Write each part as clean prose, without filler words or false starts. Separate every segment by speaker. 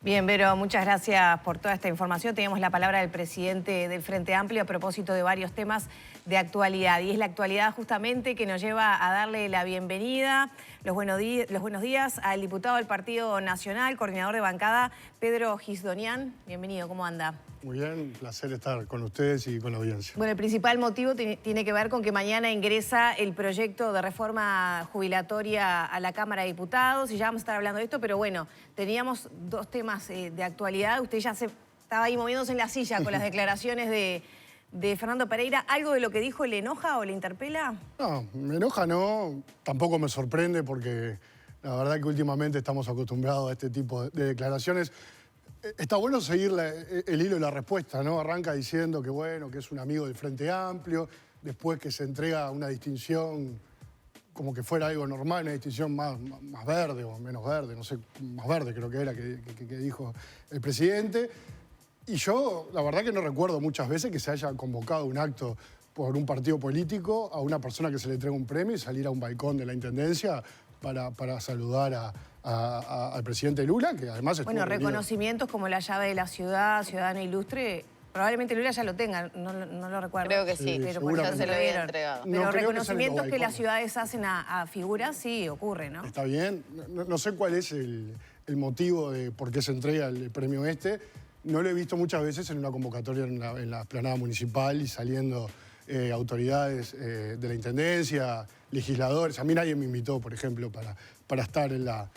Speaker 1: Bien, Vero, muchas gracias por toda esta información. Teníamos la palabra del presidente del Frente Amplio a propósito de varios temas de actualidad. Y es la actualidad justamente que nos lleva a darle la bienvenida, los buenos días al diputado del Partido Nacional, coordinador de bancada, Pedro Gisdonian. Bienvenido, ¿cómo anda?
Speaker 2: Muy bien, un placer estar con ustedes y con la audiencia.
Speaker 1: Bueno, el principal motivo tiene que ver con que mañana ingresa el proyecto de reforma jubilatoria a la Cámara de Diputados y ya vamos a estar hablando de esto, pero bueno, teníamos dos temas de actualidad. Usted ya estaba ahí moviéndose en la silla con las declaraciones de Fernando Pereira. ¿Algo de lo que dijo le enoja o le interpela?
Speaker 2: No, me enoja no, tampoco me sorprende porque la verdad que últimamente estamos acostumbrados a este tipo de declaraciones. Está bueno seguir el hilo de la respuesta, ¿no? Arranca diciendo que bueno, que es un amigo del Frente Amplio, después que se entrega una distinción como que fuera algo normal, una distinción más verde o menos verde, no sé, más verde creo que era que dijo el presidente. Y yo, la verdad que no recuerdo muchas veces que se haya convocado un acto por un partido político a una persona que se le entrega un premio y salir a un balcón de la Intendencia para saludar al presidente Lula, que además estuvo reunido.
Speaker 1: Reconocimientos como la llave de la ciudad, Ciudadano Ilustre, probablemente Lula ya lo tenga, no lo recuerdo.
Speaker 3: Creo que sí,
Speaker 1: pero
Speaker 3: ya se lo había entregado.
Speaker 1: Pero
Speaker 2: no,
Speaker 1: reconocimientos que las ciudades hacen a figuras, sí, ocurre, ¿no?
Speaker 2: Está bien, no sé cuál es el motivo de por qué se entrega el premio este. No lo he visto muchas veces en una convocatoria en la explanada municipal y saliendo autoridades de la Intendencia, legisladores. A mí nadie me invitó, por ejemplo, para estar en la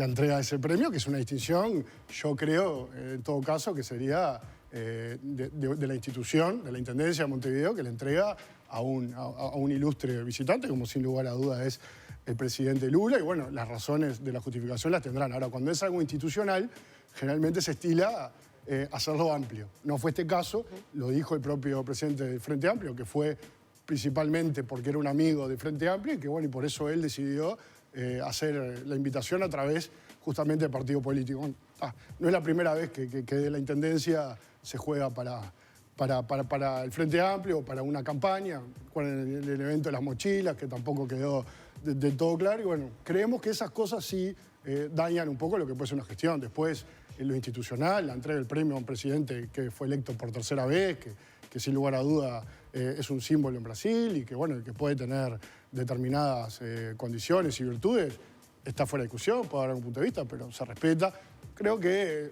Speaker 2: entrega de ese premio, que es una distinción, yo creo, en todo caso, que sería de la institución, de la Intendencia de Montevideo, que le entrega a un ilustre visitante, como sin lugar a dudas es el presidente Lula, y bueno, las razones de la justificación las tendrán. Ahora, cuando es algo institucional, generalmente se estila hacerlo amplio. No fue este caso, lo dijo el propio presidente del Frente Amplio, que fue principalmente porque era un amigo del Frente Amplio y que bueno, y por eso él decidió hacer la invitación a través justamente del partido político. No es la primera vez que de la Intendencia se juega para el Frente Amplio, para una campaña, con el evento de las mochilas, que tampoco quedó del todo claro. Y bueno, creemos que esas cosas sí dañan un poco lo que puede ser una gestión. Después, en lo institucional, la entrega del premio a un presidente que fue electo por tercera vez, que sin lugar a duda es un símbolo en Brasil y que, bueno, que puede tener determinadas condiciones y virtudes, está fuera de discusión, puede haber un punto de vista, pero se respeta. Creo que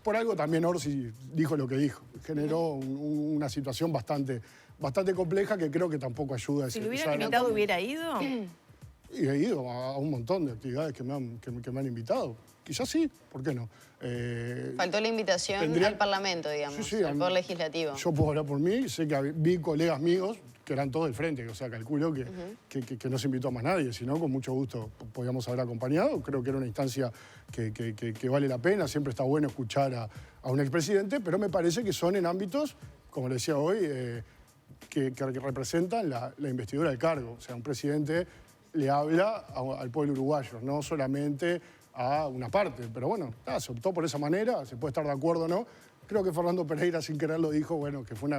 Speaker 2: por algo también Orsi dijo lo que dijo. Generó una situación bastante compleja que creo que tampoco ayuda.
Speaker 1: Si lo hubieran invitado, ¿hubiera ido?
Speaker 2: Y he ido a un montón de actividades que me han invitado. Quizás sí, ¿por qué no?
Speaker 3: Faltó la invitación al Parlamento, digamos,
Speaker 2: sí,
Speaker 3: al Poder Legislativo.
Speaker 2: Yo puedo hablar por mí, sé que vi colegas míos que eran todos del frente, o sea, calculo que no se invitó a más nadie, sino con mucho gusto podíamos haber acompañado. Creo que era una instancia que vale la pena, siempre está bueno escuchar a un expresidente, pero me parece que son en ámbitos, como le decía hoy, que representan la investidura del cargo. O sea, un presidente le habla al pueblo uruguayo, no solamente a una parte. Pero bueno, se optó por esa manera, se puede estar de acuerdo o no. Creo que Fernando Pereira sin querer lo dijo, bueno, que fue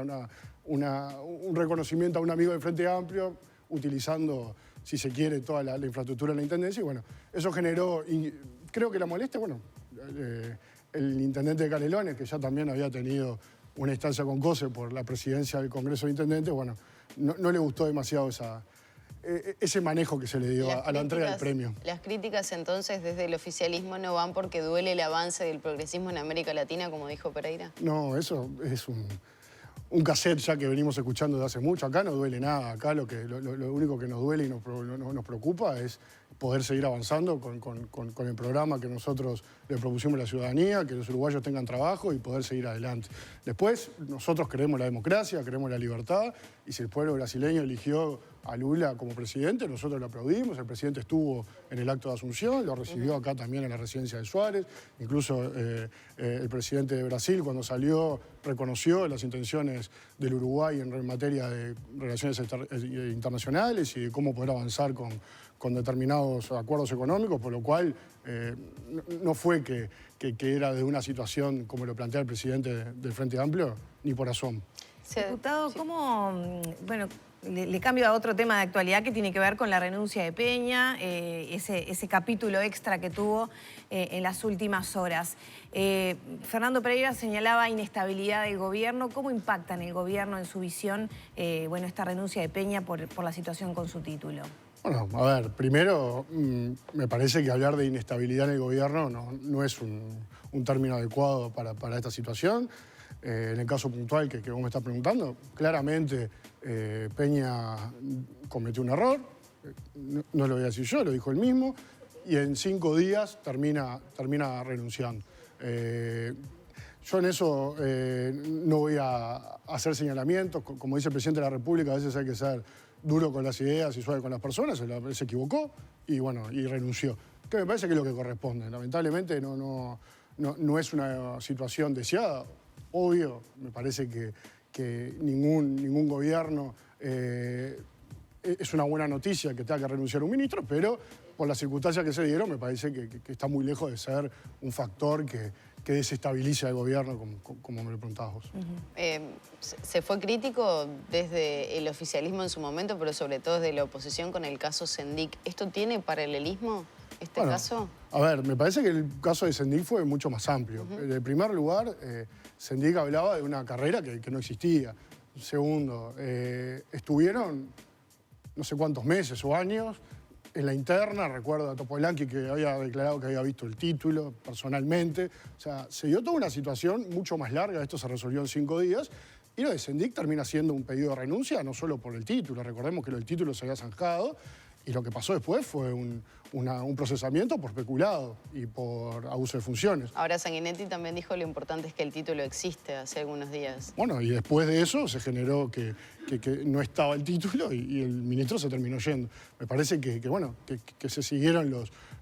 Speaker 2: un reconocimiento a un amigo del Frente Amplio, utilizando, si se quiere, toda la infraestructura de la Intendencia. Y bueno, eso generó, y creo que la molestia, bueno, el intendente de Canelones, que ya también había tenido una instancia con COSE por la presidencia del Congreso de Intendentes, bueno, no le gustó demasiado ese manejo que se le dio a la entrega del premio.
Speaker 3: Las críticas entonces desde el oficialismo no van porque duele el avance del progresismo en América Latina, como dijo Pereira.
Speaker 2: No, eso es un cassette ya que venimos escuchando desde hace mucho. Acá no duele nada, acá lo único que nos duele y nos preocupa es poder seguir avanzando con el programa que nosotros le propusimos a la ciudadanía, que los uruguayos tengan trabajo y poder seguir adelante. Después, nosotros queremos la democracia, queremos la libertad, y si el pueblo brasileño eligió a Lula como presidente, nosotros lo aplaudimos. El presidente estuvo en el acto de Asunción, lo recibió acá también en la residencia de Suárez. Incluso el presidente de Brasil, cuando salió, reconoció las intenciones del Uruguay en materia de relaciones internacionales y de cómo poder avanzar con determinados acuerdos económicos, por lo cual no fue que era de una situación como lo plantea el presidente del Frente Amplio, ni por asomo.
Speaker 1: Diputado, ¿cómo, bueno, le cambio a otro tema de actualidad que tiene que ver con la renuncia de Peña, ese capítulo extra que tuvo en las últimas horas. Fernando Pereira señalaba inestabilidad del gobierno. ¿Cómo impacta en el gobierno, en su visión, bueno, esta renuncia de Peña por la situación con su título?
Speaker 2: Bueno, a ver, primero me parece que hablar de inestabilidad en el gobierno no es un término adecuado para esta situación. En el caso puntual que vos me estás preguntando, claramente Peña cometió un error, no lo voy a decir yo, lo dijo él mismo, y en 5 días termina renunciando. Yo en eso no voy a hacer señalamientos. Como dice el presidente de la República, a veces hay que ser duro con las ideas y suave con las personas. Él se equivocó y bueno, y renunció. Que me parece que es lo que corresponde. Lamentablemente no es una situación deseada. Obvio, me parece que ningún gobierno es una buena noticia que tenga que renunciar un ministro, pero por las circunstancias que se dieron me parece que está muy lejos de ser un factor que desestabiliza el gobierno, como me lo preguntabas vos.
Speaker 3: Se fue crítico desde el oficialismo en su momento, pero sobre todo desde la oposición con el caso Sendik. ¿Esto tiene paralelismo, este caso?
Speaker 2: A ver, me parece que el caso de Sendik fue mucho más amplio. En primer lugar, Sendik hablaba de una carrera que no existía. Segundo, estuvieron no sé cuántos meses o años en la interna. Recuerdo a Topolansky que había declarado que había visto el título personalmente. O sea, se dio toda una situación mucho más larga. Esto se resolvió en 5 días. Y lo de Sendik termina siendo un pedido de renuncia, no solo por el título. Recordemos que lo del título se había zanjado. Y lo que pasó después fue un procesamiento por peculado y por abuso de funciones.
Speaker 3: Ahora Sanguinetti también dijo lo importante es que el título existe hace algunos días.
Speaker 2: Bueno, y después de eso se generó que no estaba el título y el ministro se terminó yendo. Me parece que se siguieron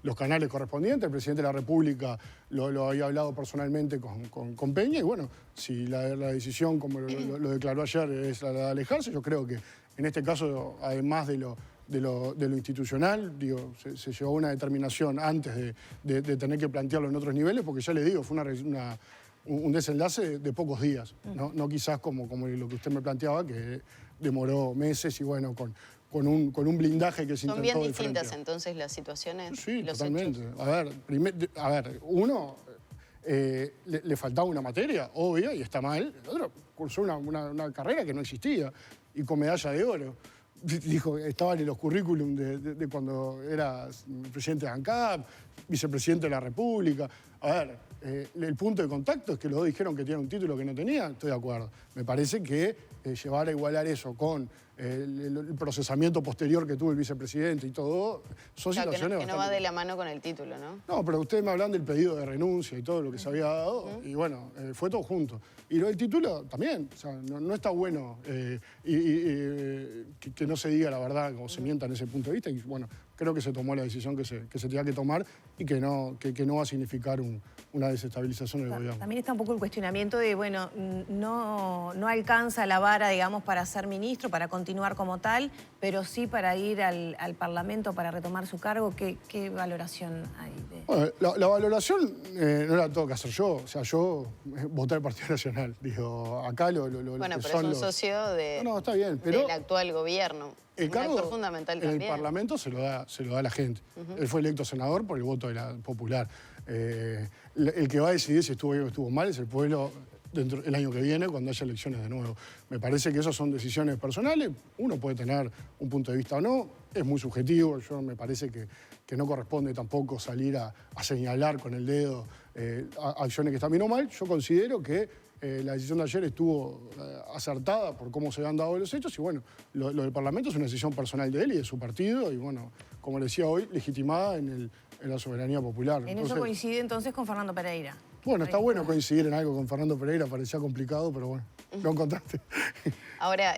Speaker 2: los canales correspondientes. El presidente de la República lo había hablado personalmente con Peña y bueno, si la decisión, como lo declaró ayer, es la de alejarse, yo creo que en este caso, además de lo institucional, digo, se llevó una determinación antes de tener que plantearlo en otros niveles, porque ya le digo, fue un desenlace de pocos días, no quizás como lo que usted me planteaba, que demoró meses y bueno, con un blindaje que se intentó.
Speaker 3: ¿Son bien distintas entonces las situaciones?
Speaker 2: Sí,
Speaker 3: los
Speaker 2: totalmente.
Speaker 3: Hechos?
Speaker 2: A ver, uno le faltaba una materia, obvio, y está mal. El otro cursó una carrera que no existía y con medalla de oro. Dijo, estaban en los currículum de cuando era presidente de ANCAP, vicepresidente de la República. A ver, el punto de contacto es que los dos dijeron que tenían un título que no tenían, estoy de acuerdo. Me parece que llevar a igualar eso con el procesamiento posterior que tuvo el vicepresidente y todo, son situaciones
Speaker 3: que no va de la mano con el título, ¿no?
Speaker 2: No, pero ustedes me hablan del pedido de renuncia y todo lo que se había dado, y bueno, fue todo junto. Y lo del título también, o sea, no está bueno que no se diga la verdad o se mienta en ese punto de vista, y bueno, creo que se tomó la decisión que se tenía que tomar y que no va a significar una desestabilización del gobierno.
Speaker 1: También está un poco el cuestionamiento de, bueno, no alcanza la vara, digamos, para ser ministro, para continuar como tal, pero sí para ir al Parlamento para retomar su cargo. ¿Qué valoración hay?
Speaker 2: Bueno, la valoración no la tengo que hacer yo, o sea, yo voté al Partido Nacional. Digo, acá
Speaker 3: bueno, pero es un socio
Speaker 2: está bien, pero
Speaker 3: del actual gobierno.
Speaker 2: El cargo
Speaker 3: un actor fundamental también.
Speaker 2: En el Parlamento se lo da a la gente. Él fue electo senador por el voto popular. El que va a decidir si estuvo bien o estuvo mal es el pueblo el año que viene, cuando haya elecciones de nuevo. Me parece que esas son decisiones personales. Uno puede tener un punto de vista o no. Es muy subjetivo. Yo me parece que no corresponde tampoco salir a señalar con el dedo acciones que están bien o mal. Yo considero que la decisión de ayer estuvo acertada por cómo se han dado los hechos y bueno, lo del Parlamento es una decisión personal de él y de su partido y bueno, como le decía hoy, legitimada en la soberanía popular.
Speaker 1: En eso coincide entonces con Fernando Pereira.
Speaker 2: Bueno, está bueno coincidir en algo con Fernando Pereira, parecía complicado, pero bueno, lo encontraste.
Speaker 3: Ahora,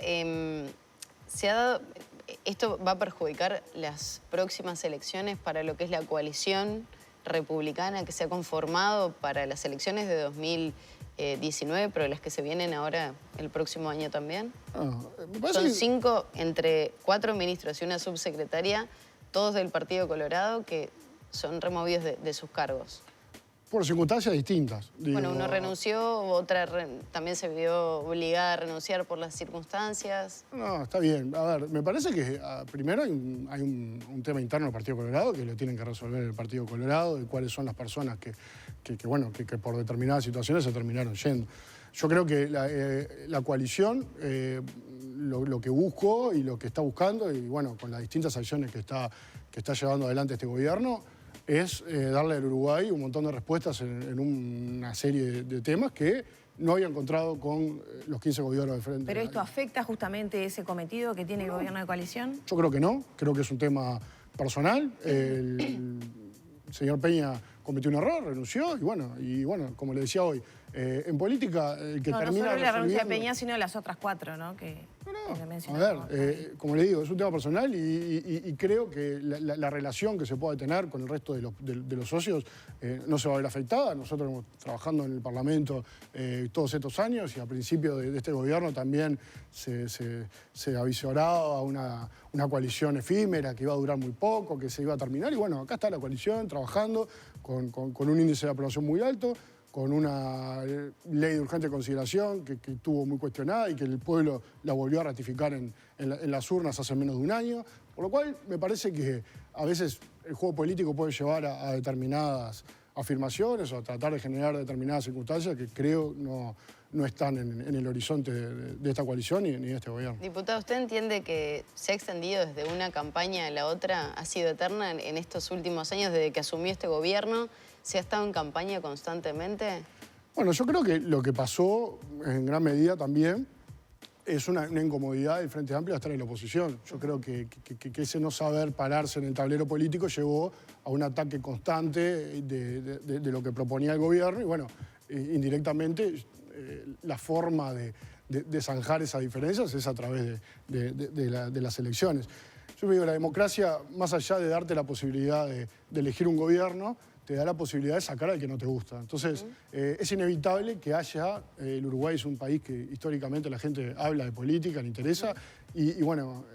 Speaker 3: ¿esto va a perjudicar las próximas elecciones para lo que es la coalición republicana que se ha conformado para las elecciones de 2019, pero las que se vienen ahora el próximo año también? Son 5 entre 4 ministros y una subsecretaria, todos del Partido Colorado, que son removidos de sus cargos.
Speaker 2: Por circunstancias distintas.
Speaker 3: Bueno, uno renunció, otra también se vio obligada a renunciar por las circunstancias.
Speaker 2: No, está bien. A ver, me parece que primero hay un tema interno del Partido Colorado que lo tienen que resolver el Partido Colorado, de cuáles son las personas que por determinadas situaciones se terminaron yendo. Yo creo que la coalición lo que buscó y lo que está buscando, y bueno, con las distintas acciones que está llevando adelante este gobierno, es darle al Uruguay un montón de respuestas en una serie de temas que no había encontrado con los 15 gobiernos de frente.
Speaker 1: ¿Pero esto afecta justamente ese cometido que tiene el gobierno de coalición?
Speaker 2: Yo creo que no, creo que es un tema personal. El señor Peña cometió un error, renunció y bueno, como le decía hoy, en política el que
Speaker 1: no
Speaker 2: termina
Speaker 1: solo la renuncia de
Speaker 2: resolviendo-
Speaker 1: Peña, sino las otras 4, ¿no? Que le
Speaker 2: A
Speaker 1: mencionamos.
Speaker 2: ver, como le digo, es un tema personal y creo que la relación que se pueda tener con el resto de los socios no se va a ver afectada. Nosotros hemos trabajando en el Parlamento todos estos años y a principio de este gobierno también se avisoraba una coalición efímera que iba a durar muy poco, que se iba a terminar. Y bueno, acá está la coalición trabajando con un índice de aprobación muy alto, con una ley de urgente consideración que estuvo muy cuestionada y que el pueblo la volvió a ratificar en las urnas hace menos de un año. Por lo cual, me parece que a veces el juego político puede llevar a determinadas afirmaciones o a tratar de generar determinadas circunstancias que creo no están en el horizonte de esta coalición ni de este gobierno.
Speaker 3: Diputado, ¿usted entiende que se ha extendido desde una campaña a la otra? ¿Ha sido eterna en estos últimos años desde que asumió este gobierno? ¿Se ha estado en campaña constantemente?
Speaker 2: Bueno, yo creo que lo que pasó en gran medida también es una incomodidad del Frente Amplio de estar en la oposición. Yo creo que ese no saber pararse en el tablero político llevó a un ataque constante de lo que proponía el gobierno y bueno, indirectamente la forma de zanjar esas diferencias es a través de las elecciones. Yo me digo, la democracia, más allá de darte la posibilidad de elegir un gobierno, te da la posibilidad de sacar al que no te gusta. Entonces, es inevitable que haya... el Uruguay es un país que históricamente la gente habla de política, le interesa, y bueno,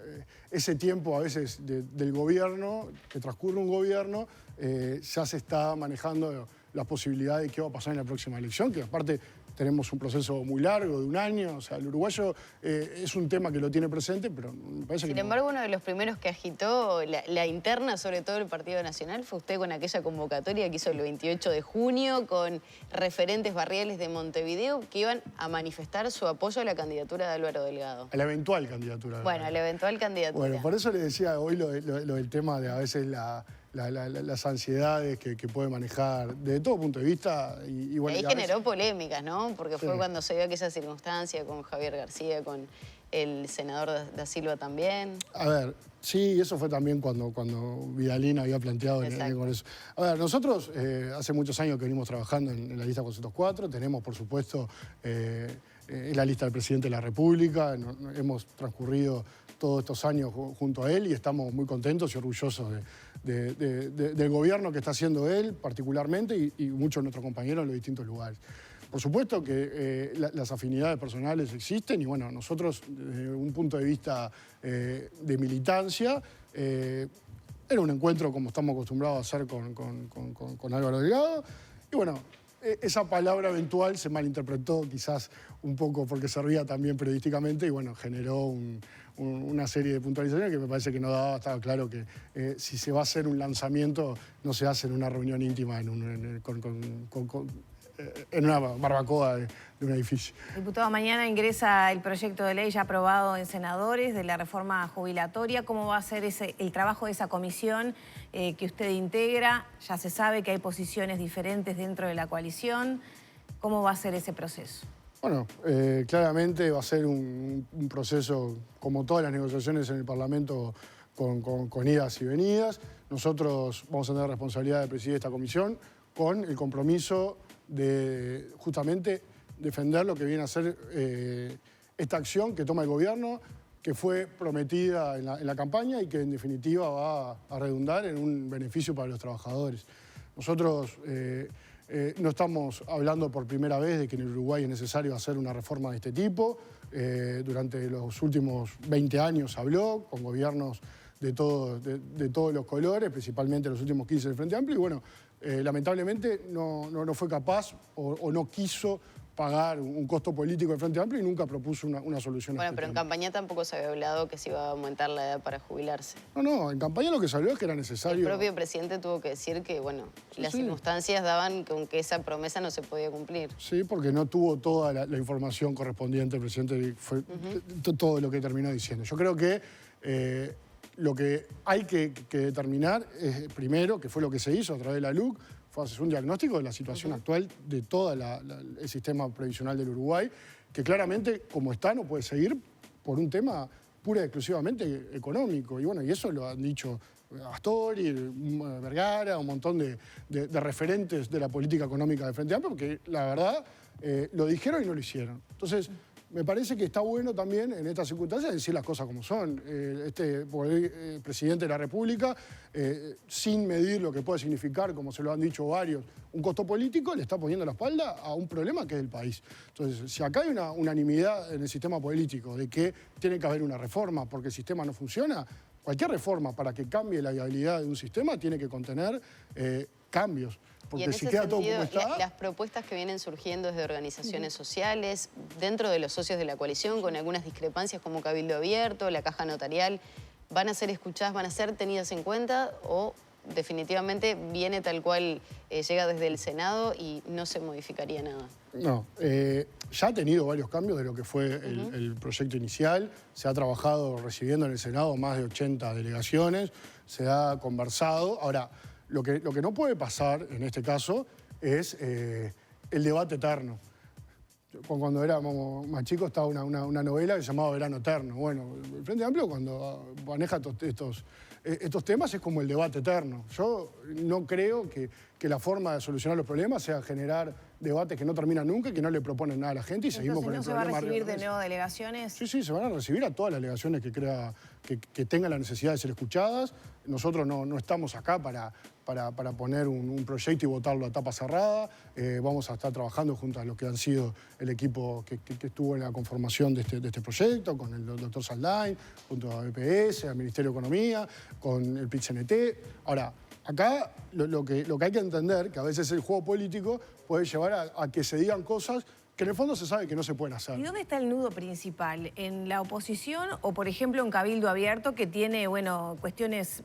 Speaker 2: ese tiempo a veces del gobierno, que transcurre un gobierno, ya se está manejando la posibilidad de qué va a pasar en la próxima elección, que aparte tenemos un proceso muy largo, de un año, o sea, el uruguayo es un tema que lo tiene presente, pero me parece que
Speaker 3: Sin embargo, uno de los primeros que agitó la interna, sobre todo el Partido Nacional, fue usted con aquella convocatoria que hizo el 28 de junio con referentes barriales de Montevideo que iban a manifestar su apoyo a la candidatura de Álvaro Delgado.
Speaker 2: a la eventual candidatura.
Speaker 3: Bueno, a la eventual candidatura.
Speaker 2: Bueno, por eso le decía hoy lo del tema de a veces las ansiedades que puede manejar desde todo punto de vista. Y bueno,
Speaker 3: ahí
Speaker 2: y a
Speaker 3: generó
Speaker 2: veces...
Speaker 3: polémicas, ¿no? Porque fue
Speaker 2: Sí.
Speaker 3: cuando se dio aquella circunstancia con Javier García, con el senador Da Silva también.
Speaker 2: A ver, sí, eso fue también cuando Vidalín había planteado en el Congreso. A ver, nosotros hace muchos años que venimos trabajando en la lista 404, tenemos, por supuesto, en la lista del Presidente de la República, hemos transcurrido todos estos años junto a él y estamos muy contentos y orgullosos del gobierno que está haciendo él particularmente y muchos de nuestros compañeros en los distintos lugares. Por supuesto que las afinidades personales existen y bueno, nosotros desde un punto de vista de militancia, era un encuentro como estamos acostumbrados a hacer con Álvaro Delgado y bueno, esa palabra eventual se malinterpretó quizás un poco porque servía también periodísticamente y bueno, generó una serie de puntualizaciones que me parece que no daba, estaba claro que si se va a hacer un lanzamiento no se hace en una reunión íntima en una barbacoa de un edificio.
Speaker 1: Diputado, mañana ingresa el proyecto de ley ya aprobado en senadores de la reforma jubilatoria. ¿Cómo va a ser el trabajo de esa comisión que usted integra? Ya se sabe que hay posiciones diferentes dentro de la coalición. ¿Cómo va a ser ese proceso?
Speaker 2: Bueno, claramente va a ser un proceso, como todas las negociaciones en el Parlamento, con idas y venidas. Nosotros vamos a tener responsabilidad de presidir esta comisión con el compromiso de justamente defender lo que viene a ser esta acción que toma el gobierno, que fue prometida en la campaña y que en definitiva va a redundar en un beneficio para los trabajadores. Nosotros no estamos hablando por primera vez de que en el Uruguay es necesario hacer una reforma de este tipo. Durante los últimos 20 años se habló con gobiernos de todos los colores, principalmente los últimos 15 del Frente Amplio, y bueno, lamentablemente no fue capaz o no quiso pagar un costo político del Frente Amplio y nunca propuso una solución.
Speaker 3: Bueno, pero en campaña tampoco se había hablado que se iba a aumentar la edad para jubilarse.
Speaker 2: No, en campaña lo que se habló es que era necesario...
Speaker 3: El propio presidente tuvo que decir que, bueno, las circunstancias daban con que esa promesa no se podía cumplir.
Speaker 2: Sí, porque no tuvo toda la información correspondiente el presidente, fue todo lo que terminó diciendo. Yo creo que lo que hay que determinar es, primero, que fue lo que se hizo a través de la LUC, fue hacer un diagnóstico de la situación actual de todo el sistema previsional del Uruguay, que claramente, como está, no puede seguir por un tema pura y exclusivamente económico. Y bueno, y eso lo han dicho Astori, Vergara, un montón de referentes de la política económica del Frente Amplio, porque la verdad lo dijeron y no lo hicieron. Entonces, me parece que está bueno también en estas circunstancias decir las cosas como son. El presidente de la República, sin medir lo que puede significar, como se lo han dicho varios, un costo político, le está poniendo la espalda a un problema que es el país. Entonces, si acá hay una unanimidad en el sistema político de que tiene que haber una reforma porque el sistema no funciona, cualquier reforma para que cambie la viabilidad de un sistema tiene que contener cambios. Porque si queda todo como está...
Speaker 3: Las propuestas que vienen surgiendo desde organizaciones sociales, dentro de los socios de la coalición, con algunas discrepancias como Cabildo Abierto, la Caja Notarial, ¿van a ser escuchadas, van a ser tenidas en cuenta o definitivamente viene tal cual llega desde el Senado y no se modificaría nada?
Speaker 2: No, ya ha tenido varios cambios de lo que fue el proyecto inicial. Se ha trabajado recibiendo en el Senado más de 80 delegaciones, se ha conversado. Ahora, lo que no puede pasar en este caso es el debate eterno. Cuando éramos más chicos estaba una novela que se llamaba Verano Eterno. Bueno, el Frente Amplio cuando maneja estos temas es como el debate eterno. Yo no creo que la forma de solucionar los problemas sea generar debates que no terminan nunca y que no le proponen nada a la gente y seguimos con el problema.
Speaker 1: ¿No se va a recibir de nuevo delegaciones?
Speaker 2: Sí, se van a recibir a todas las delegaciones que tengan la necesidad de ser escuchadas. Nosotros no estamos acá para poner un proyecto y votarlo a tapa cerrada. Vamos a estar trabajando junto a lo que han sido el equipo que estuvo en la conformación de este proyecto, con el doctor Saldain, junto a BPS, al Ministerio de Economía, con el PIT-CNT. Ahora, acá lo que hay que entender, que a veces el juego político puede llevar a que se digan cosas que en el fondo se sabe que no se pueden hacer.
Speaker 1: ¿Y dónde está el nudo principal? ¿En la oposición o, por ejemplo, en Cabildo Abierto, que tiene, bueno, cuestiones,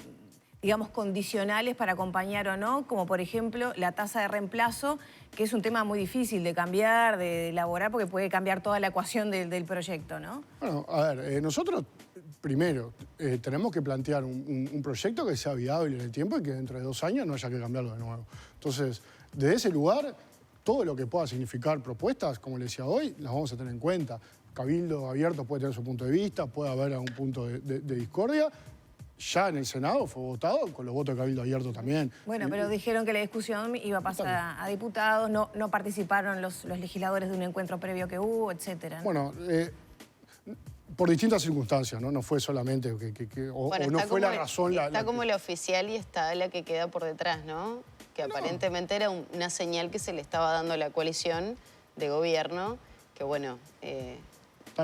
Speaker 1: digamos, condicionales para acompañar o no, como, por ejemplo, la tasa de reemplazo, que es un tema muy difícil de cambiar, de elaborar, porque puede cambiar toda la ecuación del proyecto, ¿no?
Speaker 2: Bueno, a ver, nosotros, primero, tenemos que plantear un proyecto que sea viable en el tiempo y que dentro de 2 años no haya que cambiarlo de nuevo. Entonces, desde ese lugar, todo lo que pueda significar propuestas, como le decía hoy, las vamos a tener en cuenta. Cabildo Abierto puede tener su punto de vista, puede haber algún punto de discordia. Ya en el Senado fue votado, con los votos de Cabildo Abierto también.
Speaker 1: Bueno, pero dijeron que la discusión iba a pasar a diputados, no participaron los legisladores de un encuentro previo que hubo, etcétera.
Speaker 2: Bueno, por distintas circunstancias, ¿no? No fue solamente o no fue la razón...
Speaker 3: Está como la oficial y está la que queda por detrás, ¿no? Que aparentemente era una señal que se le estaba dando a la coalición de gobierno, que bueno...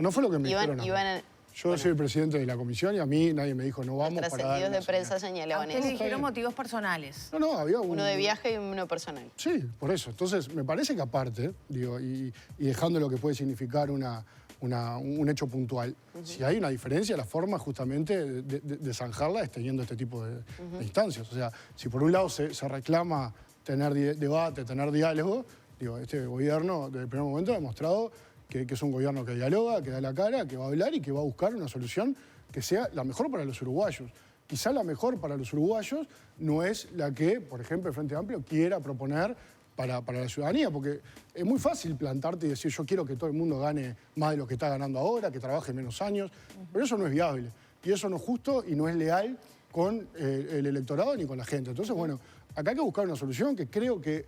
Speaker 2: no fue lo que me dijeron. Yo soy el presidente de la comisión y a mí nadie me dijo no vamos para dar...
Speaker 3: Los de prensa señalaban eso.
Speaker 1: Dijeron motivos personales.
Speaker 2: No, había
Speaker 3: uno de viaje y uno personal.
Speaker 2: Sí, por eso. Entonces, me parece que aparte, digo, y dejando lo que puede significar un hecho puntual, si hay una diferencia, la forma justamente de zanjarla es teniendo este tipo de instancias. O sea, si por un lado se reclama tener debate, tener diálogo, digo, este gobierno desde el primer momento ha demostrado que es un gobierno que dialoga, que da la cara, que va a hablar y que va a buscar una solución que sea la mejor para los uruguayos. Quizá la mejor para los uruguayos no es la que, por ejemplo, el Frente Amplio quiera proponer para la ciudadanía, porque es muy fácil plantarte y decir yo quiero que todo el mundo gane más de lo que está ganando ahora, que trabaje menos años, pero eso no es viable y eso no es justo y no es leal con el electorado ni con la gente. Entonces, bueno, acá hay que buscar una solución que creo que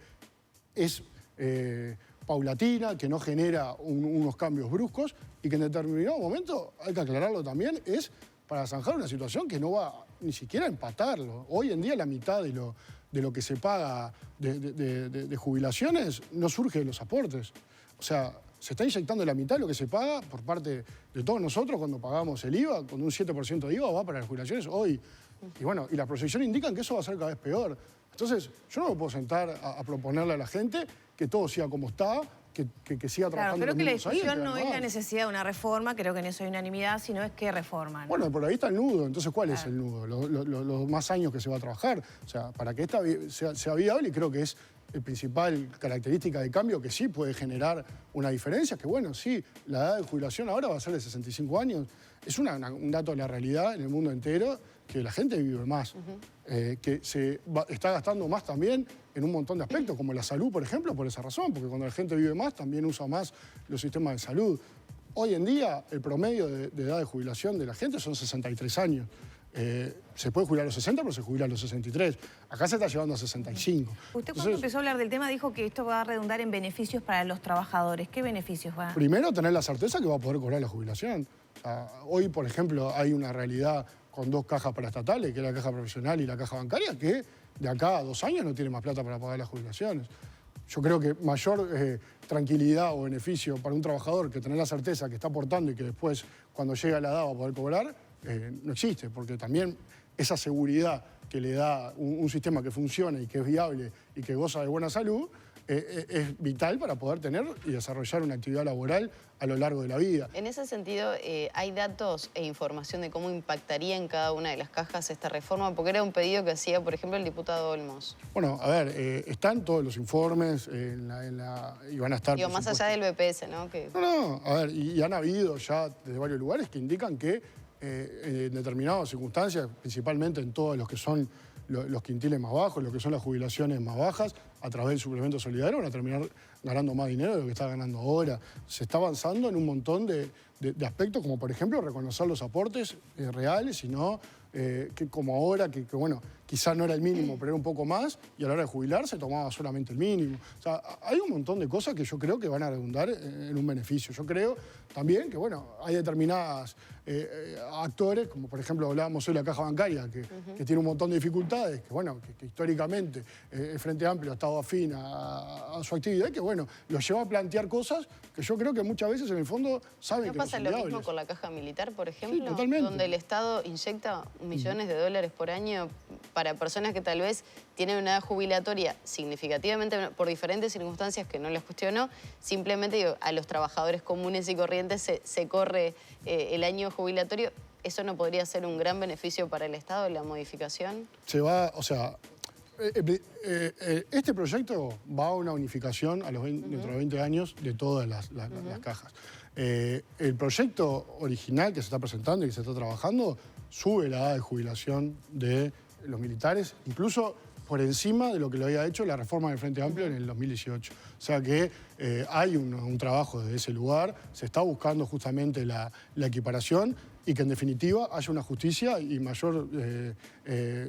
Speaker 2: es... paulatina, que no genera unos cambios bruscos y que en determinado momento, hay que aclararlo también, es para zanjar una situación que no va ni siquiera a empatarlo. Hoy en día la mitad de lo que se paga de jubilaciones no surge de los aportes. O sea, se está inyectando la mitad de lo que se paga por parte de todos nosotros cuando pagamos el IVA, con un 7% de IVA va para las jubilaciones hoy. Y bueno, y las proyecciones indican que eso va a ser cada vez peor. Entonces, yo no me puedo sentar a proponerle a la gente que todo siga como está, que siga trabajando.
Speaker 1: Claro, creo que la
Speaker 2: los mismos
Speaker 1: discusión
Speaker 2: años,
Speaker 1: no es la necesidad de una reforma, creo que en eso hay unanimidad, sino es qué reforman.
Speaker 2: Bueno, por ahí está el nudo. Entonces, ¿cuál es el nudo? Los más años que se va a trabajar. O sea, para que esta sea viable, y creo que es la principal característica de cambio que sí puede generar una diferencia, que bueno, sí, la edad de jubilación ahora va a ser de 65 años. Es un dato de la realidad en el mundo entero, que la gente vive más, que está gastando más también en un montón de aspectos, como la salud, por ejemplo, por esa razón, porque cuando la gente vive más, también usa más los sistemas de salud. Hoy en día, el promedio de edad de jubilación de la gente son 63 años. Se puede jubilar a los 60, pero se jubila a los 63. Acá se está llevando a 65.
Speaker 1: Usted cuando empezó a hablar del tema dijo que esto va a redundar en beneficios para los trabajadores. ¿Qué beneficios va a...?
Speaker 2: Primero, tener la certeza que va a poder cobrar la jubilación. O sea, hoy, por ejemplo, hay una realidad con dos cajas paraestatales, que es la caja profesional y la caja bancaria, que de acá a 2 años no tiene más plata para pagar las jubilaciones. Yo creo que mayor tranquilidad o beneficio para un trabajador que tener la certeza que está aportando y que después, cuando llega la edad, va a poder cobrar, no existe, porque también esa seguridad que le da un sistema que funciona y que es viable y que goza de buena salud, es vital para poder tener y desarrollar una actividad laboral a lo largo de la vida.
Speaker 3: En ese sentido, ¿hay datos e información de cómo impactaría en cada una de las cajas esta reforma? Porque era un pedido que hacía, por ejemplo, el diputado Olmos.
Speaker 2: Bueno, a ver, están todos los informes y van a estar...
Speaker 3: Digo, más allá del BPS, ¿no?
Speaker 2: No, a ver, y han habido ya desde varios lugares que indican que en determinadas circunstancias, principalmente en todos los que son los quintiles más bajos, lo que son las jubilaciones más bajas, a través del suplemento solidario van a terminar ganando más dinero de lo que está ganando ahora. Se está avanzando en un montón de aspectos, como por ejemplo reconocer los aportes reales, y no que como ahora, que bueno, quizás no era el mínimo, pero era un poco más, y a la hora de jubilarse tomaba solamente el mínimo. O sea, hay un montón de cosas que yo creo que van a redundar en un beneficio. Yo creo también que, bueno, hay determinados actores, como por ejemplo hablábamos hoy de la caja bancaria, que tiene un montón de dificultades, que bueno, que históricamente el Frente Amplio ha estado afín a su actividad, que bueno, los lleva a plantear cosas que yo creo que muchas veces en el fondo saben que no son viables. ¿No pasa lo mismo
Speaker 3: con la caja militar, por ejemplo?
Speaker 2: Sí, totalmente.
Speaker 3: Donde el Estado inyecta millones de dólares por año para personas que tal vez tienen una edad jubilatoria significativamente por diferentes circunstancias que no les cuestiono, simplemente digo, a los trabajadores comunes y corrientes se corre el año jubilatorio. ¿Eso no podría ser un gran beneficio para el Estado, la modificación?
Speaker 2: Se va, o sea, este proyecto va a una unificación dentro de 20 años de todas las cajas. El proyecto original que se está presentando y que se está trabajando sube la edad de jubilación de los militares, incluso por encima de lo que lo había hecho la reforma del Frente Amplio en el 2018. O sea que hay un trabajo desde ese lugar, se está buscando justamente la equiparación y que en definitiva haya una justicia y mayor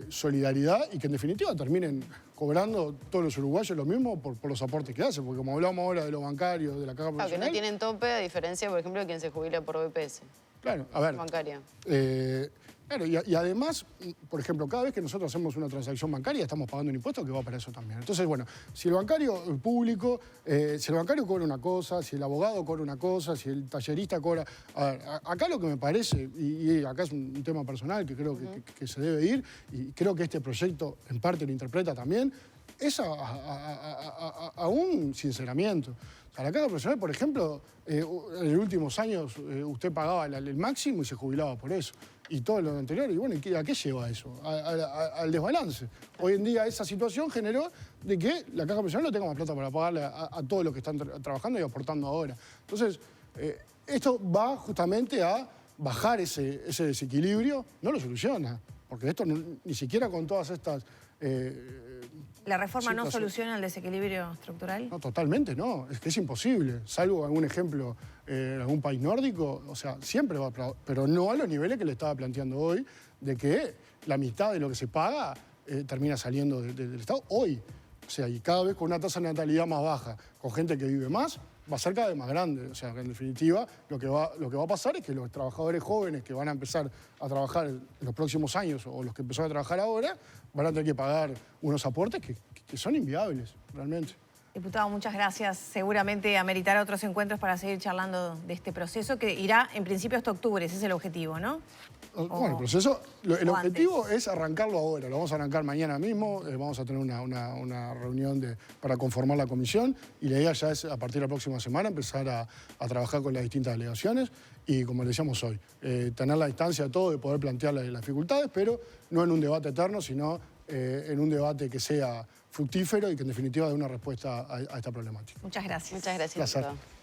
Speaker 2: solidaridad y que en definitiva terminen cobrando todos los uruguayos lo mismo por los aportes que hacen, porque como hablamos ahora de los bancarios, de la caja profesional...
Speaker 3: que no tienen tope, a diferencia, por ejemplo, de quien se jubila por BPS.
Speaker 2: Claro, a ver...
Speaker 3: Bancaria.
Speaker 2: Claro, y además, por ejemplo, cada vez que nosotros hacemos una transacción bancaria estamos pagando un impuesto que va para eso también. Entonces, bueno, si el bancario público, si el bancario cobra una cosa, si el abogado cobra una cosa, si el tallerista cobra... A ver, acá lo que me parece, y acá es un tema personal que creo que se debe ir, y creo que este proyecto en parte lo interpreta también, es a un sinceramiento. O sea, la caja profesional, por ejemplo, en los últimos años usted pagaba el máximo y se jubilaba por eso. Y todo lo anterior, y bueno, ¿a qué lleva eso? Al desbalance. Hoy en día esa situación generó de que la caja profesional no tenga más plata para pagarle a todos los que están trabajando y aportando ahora. Entonces, esto va justamente a bajar ese desequilibrio, no lo soluciona, porque esto ni siquiera con todas estas...
Speaker 1: ¿La reforma no soluciona el desequilibrio estructural?
Speaker 2: No, totalmente no. Es que es imposible. Salvo algún ejemplo en algún país nórdico, o sea, siempre va, pero no a los niveles que le estaba planteando hoy, de que la mitad de lo que se paga termina saliendo del Estado hoy. O sea, y cada vez con una tasa de natalidad más baja, con gente que vive más, va a ser cada vez más grande. O sea, que en definitiva lo que va a pasar es que los trabajadores jóvenes que van a empezar a trabajar en los próximos años o los que empezaron a trabajar ahora van a tener que pagar unos aportes que son inviables, realmente.
Speaker 1: Diputado, muchas gracias. Seguramente ameritará otros encuentros para seguir charlando de este proceso que irá en principio hasta octubre, ese es el objetivo, ¿no?
Speaker 2: Bueno, el proceso, el objetivo es arrancarlo ahora, lo vamos a arrancar mañana mismo, vamos a tener una reunión para conformar la comisión y la idea ya es a partir de la próxima semana empezar a trabajar con las distintas delegaciones y como le decíamos hoy, tener la distancia de todo, de poder plantear las dificultades, pero no en un debate eterno, sino en un debate que sea fructífero y que en definitiva dé una respuesta a esta problemática.
Speaker 1: Muchas gracias.
Speaker 3: Muchas gracias,
Speaker 2: Placer.
Speaker 3: diputado.